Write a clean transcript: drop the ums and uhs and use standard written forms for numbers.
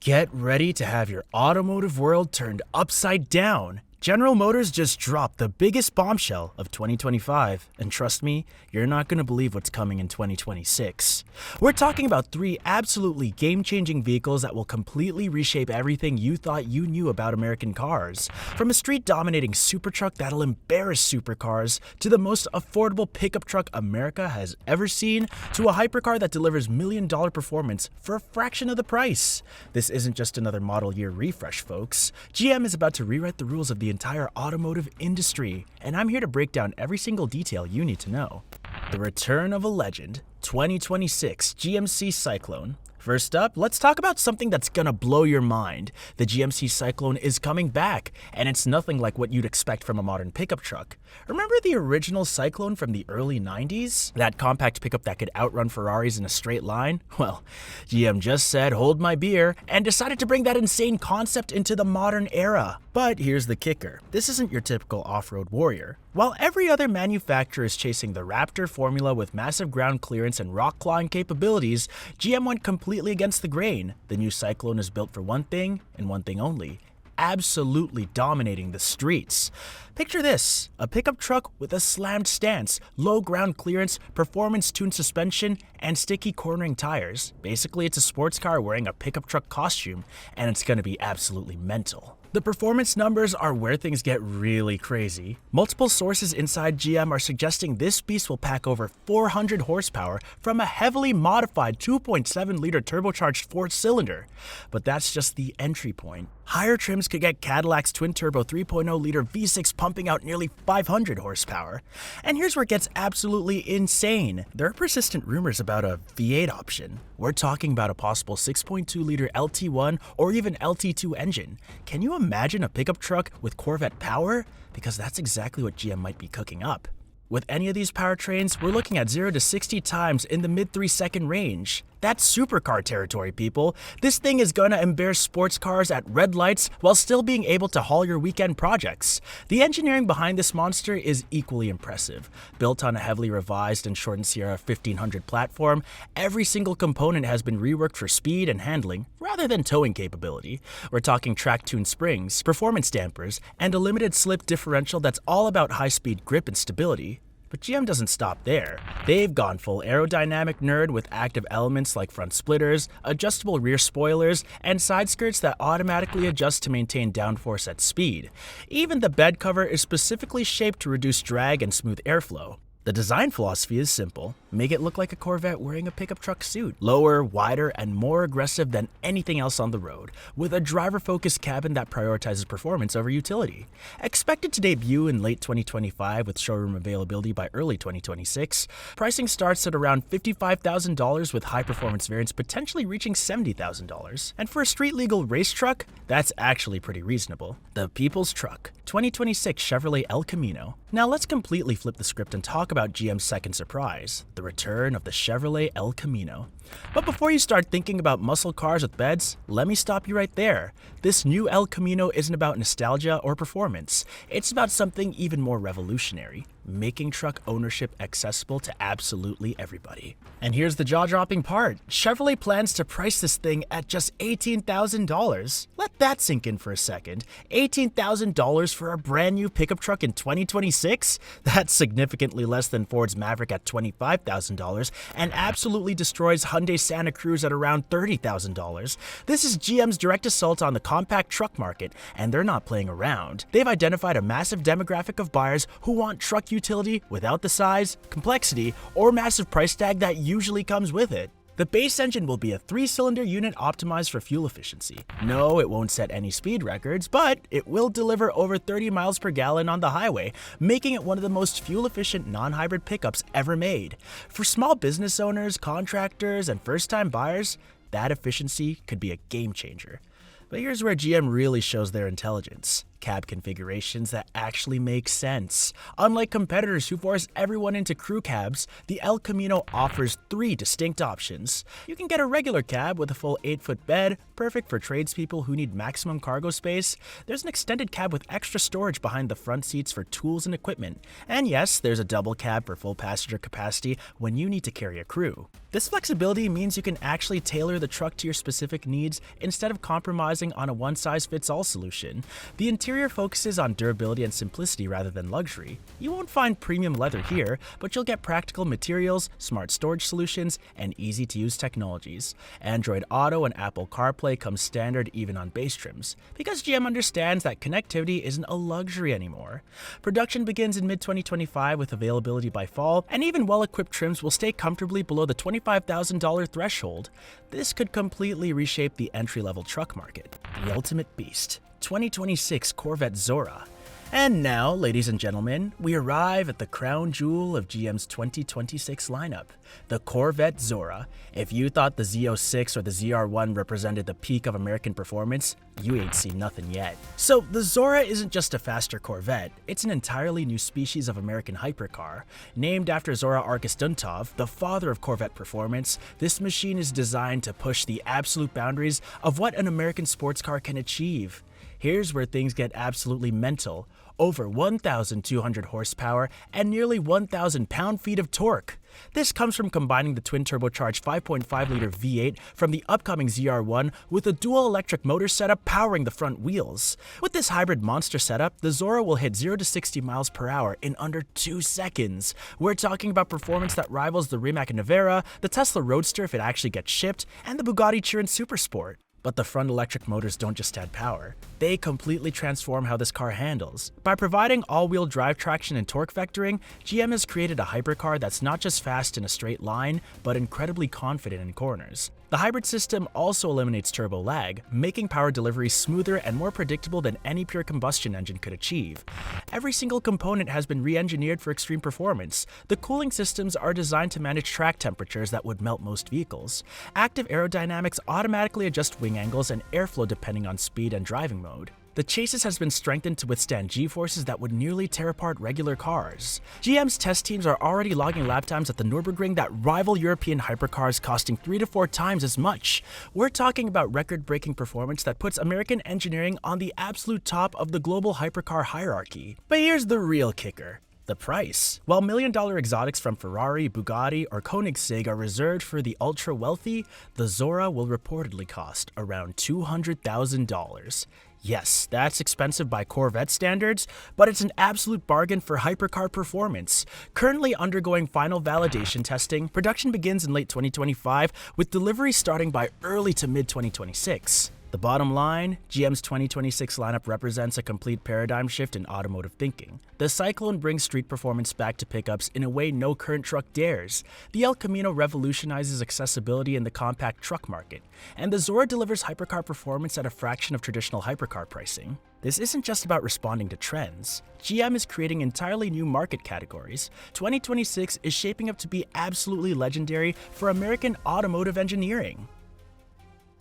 Get ready to have your automotive world turned upside down. General Motors just dropped the biggest bombshell of 2025, and trust me, you're not going to believe what's coming in 2026. We're talking about three absolutely game-changing vehicles that will completely reshape everything you thought you knew about American cars. From a street-dominating supertruck that'll embarrass supercars, to the most affordable pickup truck America has ever seen, to a hypercar that delivers million-dollar performance for a fraction of the price. This isn't just another model year refresh, folks. GM is about to rewrite the rules of the entire automotive industry, and I'm here to break down every single detail you need to know. The return of a legend, 2026 GMC Cyclone. First up, let's talk about something that's gonna blow your mind. The GMC Cyclone is coming back, and it's nothing like what you'd expect from a modern pickup truck. Remember the original Cyclone from the early 90s? That compact pickup that could outrun Ferraris in a straight line? Well, GM just said, hold my beer, and decided to bring that insane concept into the modern era. But here's the kicker. This isn't your typical off-road warrior. While every other manufacturer is chasing the Raptor formula with massive ground clearance and rock-clawing capabilities, GM went completely against the grain. The new Cyclone is built for one thing, and one thing only: absolutely dominating the streets. Picture this: a pickup truck with a slammed stance, low ground clearance, performance-tuned suspension, and sticky cornering tires. Basically, it's a sports car wearing a pickup truck costume, and it's gonna be absolutely mental. The performance numbers are where things get really crazy. Multiple sources inside GM are suggesting this beast will pack over 400 horsepower from a heavily modified 2.7-liter turbocharged four-cylinder. But that's just the entry point. Higher trims could get Cadillac's twin-turbo 3.0-liter V6 pumping out nearly 500 horsepower. And here's where it gets absolutely insane. There are persistent rumors about a V8 option. We're talking about a possible 6.2-liter LT1 or even LT2 engine. Can you imagine a pickup truck with Corvette power? Because that's exactly what GM might be cooking up. With any of these powertrains, we're looking at 0 to 60 times in the mid 3-second range. That's supercar territory, people. This thing is gonna embarrass sports cars at red lights while still being able to haul your weekend projects. The engineering behind this monster is equally impressive. Built on a heavily revised and shortened Sierra 1500 platform, every single component has been reworked for speed and handling rather than towing capability. We're talking track-tuned springs, performance dampers, and a limited slip differential that's all about high-speed grip and stability. But GM doesn't stop there. They've gone full aerodynamic nerd with active elements like front splitters, adjustable rear spoilers, and side skirts that automatically adjust to maintain downforce at speed. Even the bed cover is specifically shaped to reduce drag and smooth airflow. The design philosophy is simple: make it look like a Corvette wearing a pickup truck suit. Lower, wider, and more aggressive than anything else on the road, with a driver-focused cabin that prioritizes performance over utility. Expected to debut in late 2025 with showroom availability by early 2026, pricing starts at around $55,000 with high-performance variants potentially reaching $70,000. And for a street-legal race truck, that's actually pretty reasonable. The People's Truck, 2026 Chevrolet El Camino. Now let's completely flip the script and talk about GM's second surprise, the return of the Chevrolet El Camino. But before you start thinking about muscle cars with beds, let me stop you right there. This new El Camino isn't about nostalgia or performance. It's about something even more revolutionary: making truck ownership accessible to absolutely everybody. And here's the jaw-dropping part. Chevrolet plans to price this thing at just $18,000. Let that sink in for a second. $18,000 for a brand new pickup truck in 2026? That's significantly less than Ford's Maverick at $25,000 and absolutely destroys Hyundai Santa Cruz at around $30,000. This is GM's direct assault on the compact truck market, and they're not playing around. They've identified a massive demographic of buyers who want truck utility without the size, complexity, or massive price tag that usually comes with it. The base engine will be a 3-cylinder unit optimized for fuel efficiency. No, it won't set any speed records, but it will deliver over 30 miles per gallon on the highway, making it one of the most fuel-efficient non-hybrid pickups ever made. For small business owners, contractors, and first-time buyers, that efficiency could be a game changer. But here's where GM really shows their intelligence. cab configurations that actually make sense. Unlike competitors who force everyone into crew cabs, the El Camino offers 3 distinct options. You can get a regular cab with a full 8-foot bed, perfect for tradespeople who need maximum cargo space. There's an extended cab with extra storage behind the front seats for tools and equipment. And yes, there's a double cab for full passenger capacity when you need to carry a crew. This flexibility means you can actually tailor the truck to your specific needs instead of compromising on a one-size-fits-all solution. The interior focuses on durability and simplicity rather than luxury. You won't find premium leather here, but you'll get practical materials, smart storage solutions, and easy-to-use technologies. Android Auto and Apple CarPlay come standard even on base trims, because GM understands that connectivity isn't a luxury anymore. Production begins in mid-2025 with availability by fall, and even well-equipped trims will stay comfortably below the $25,000 threshold. This could completely reshape the entry-level truck market. The ultimate beast, 2026 Corvette Zora. And now, ladies and gentlemen, we arrive at the crown jewel of GM's 2026 lineup, the Corvette Zora. If you thought the Z06 or the ZR1 represented the peak of American performance, you ain't seen nothing yet. So the Zora isn't just a faster Corvette, it's an entirely new species of American hypercar. Named after Zora Arkus Duntov, the father of Corvette performance, this machine is designed to push the absolute boundaries of what an American sports car can achieve. Here's where things get absolutely mental. Over 1,200 horsepower and nearly 1,000 pound-feet of torque. This comes from combining the twin-turbocharged 5.5-liter V8 from the upcoming ZR1 with a dual-electric motor setup powering the front wheels. With this hybrid monster setup, the Zora will hit 0 to 60 miles per hour in under 2 seconds. We're talking about performance that rivals the Rimac Nevera, the Tesla Roadster if it actually gets shipped, and the Bugatti Chiron Supersport. But the front electric motors don't just add power. They completely transform how this car handles. By providing all-wheel drive traction and torque vectoring, GM has created a hypercar that's not just fast in a straight line, but incredibly confident in corners. The hybrid system also eliminates turbo lag, making power delivery smoother and more predictable than any pure combustion engine could achieve. Every single component has been re-engineered for extreme performance. The cooling systems are designed to manage track temperatures that would melt most vehicles. Active aerodynamics automatically adjust wing angles and airflow depending on speed and driving mode. The chassis has been strengthened to withstand G-forces that would nearly tear apart regular cars. GM's test teams are already logging lap times at the Nürburgring that rival European hypercars, costing 3 to 4 times as much. We're talking about record-breaking performance that puts American engineering on the absolute top of the global hypercar hierarchy. But here's the real kicker. The price. While million-dollar exotics from Ferrari, Bugatti, or Koenigsegg are reserved for the ultra-wealthy, the Zora will reportedly cost around $200,000. Yes, that's expensive by Corvette standards, but it's an absolute bargain for hypercar performance. Currently undergoing final validation testing, production begins in late 2025, with delivery starting by early to mid-2026. The bottom line, GM's 2026 lineup represents a complete paradigm shift in automotive thinking. The Cyclone brings street performance back to pickups in a way no current truck dares. The El Camino revolutionizes accessibility in the compact truck market. And the Zora delivers hypercar performance at a fraction of traditional hypercar pricing. This isn't just about responding to trends. GM is creating entirely new market categories. 2026 is shaping up to be absolutely legendary for American automotive engineering.